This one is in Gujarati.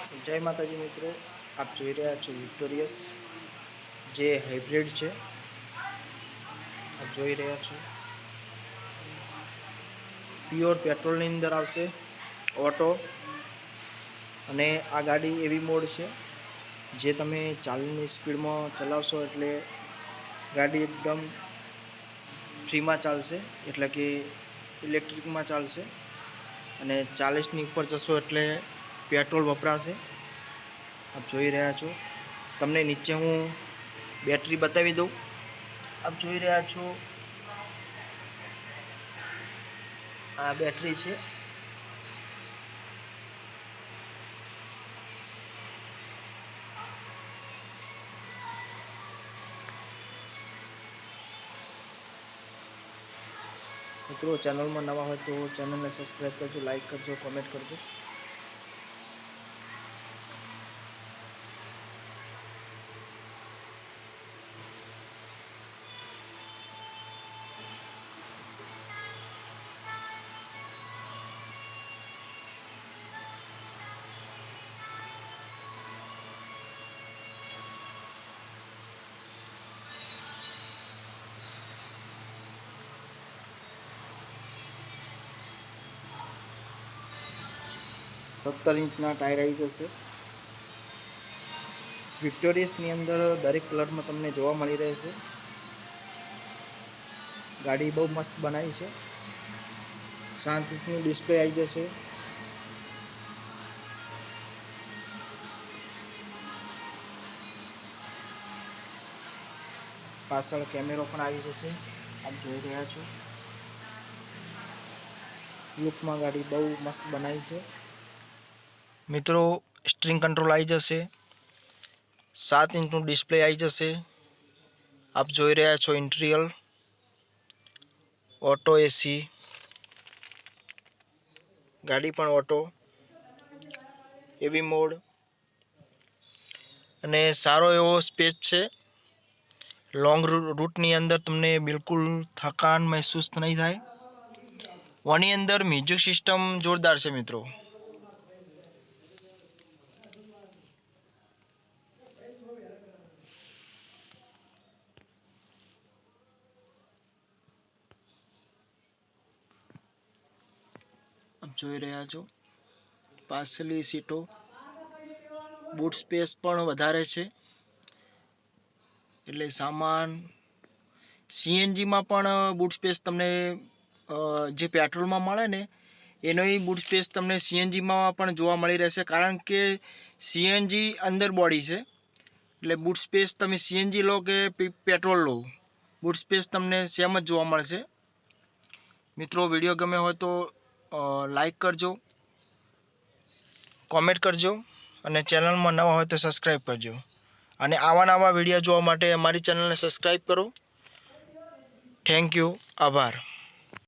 जय माताजी मित्रों, आप જોઈ રહ્યા છો વિક્ટોરિયસ જે હાઇબ્રિડ છે। આપ જોઈ રહ્યા છો પ્યોર પેટ્રોલની અંદર આવશે ઓટો। અને આ ગાડી એવી મોડ છે જે તમે 40ની સ્પીડમાં ચલાવશો એટલે ગાડી એકદમ ફ્રીમાં ચાલશે, એટલે કે ઇલેક્ટ્રિકમાં ચાલશે। અને 40ની ઉપર જશો એટલે પેટ્રોલ વપરાશે। आप જોઈ રહ્યા છો, તમને નીચે હું બેટરી બતાવી દઉં। आप જોઈ રહ્યા છો આ બેટરી છે। મિત્રો ચેનલમાં નવા હોય તો ચેનલને સબસ્ક્રાઈબ કરજો, લાઈક કરજો, કોમેન્ટ કરજો। सत्तर इंचना टायर आई जैसे विक्टोरियसनी अंदर दरेक कलर में तमने जोवा मळी रहेशे। गाड़ी बहुत मस्त बनाई है। 7 इंचनु डिस्प्ले आई जैसे। पाछळ कैमरो पण आई जैसे। आप જોઈ રહ્યા છો लुक में गाड़ी बहुत मस्त बनाई है। मित्रों स्टीयरिंग कंट्रोल आई जैसे। 7 इंचनु डिस्प्ले आई जैसे। आप જોઈ રહ્યા છો इंटीरियर ऑटो एसी गाड़ी पण ऑटो एवी मोड अने सारो एवो स्पेस है। लॉन्ग रूटनी अंदर तमने बिल्कुल थकान महसूस नहीं थाय। वनी अंदर म्यूजिक सिस्टम जोरदार है मित्रों। आप જોઈ રહ્યા છો પાછળની સીટો બૂટ સ્પેસ પણ વધારે છે, એટલે સામાન સીએનજીમાં પણ બૂટ સ્પેસ તમને જે પેટ્રોલમાં મળે ને એનોય બૂટ સ્પેસ તમને સીએનજીમાં પણ જોવા મળી રહેશે, કારણ કે સીએનજી અંદર બોડી છે એટલે બૂટ સ્પેસ તમે સીએનજી લો કે પેટ્રોલ લો બૂટ સ્પેસ તમને સેમ જ જોવા મળશે। મિત્રો વિડીયો ગમે હોય તો लाइक करजो, कॉमेंट करजो અને ચેનલમાં નવા હોય તો સબસ્ક્રાઈબ કરજો। અને આવા નવા વિડીયો જોવા માટે અમારી ચેનલને સબસ્ક્રાઈબ કરો। થેન્ક યુ, આભાર।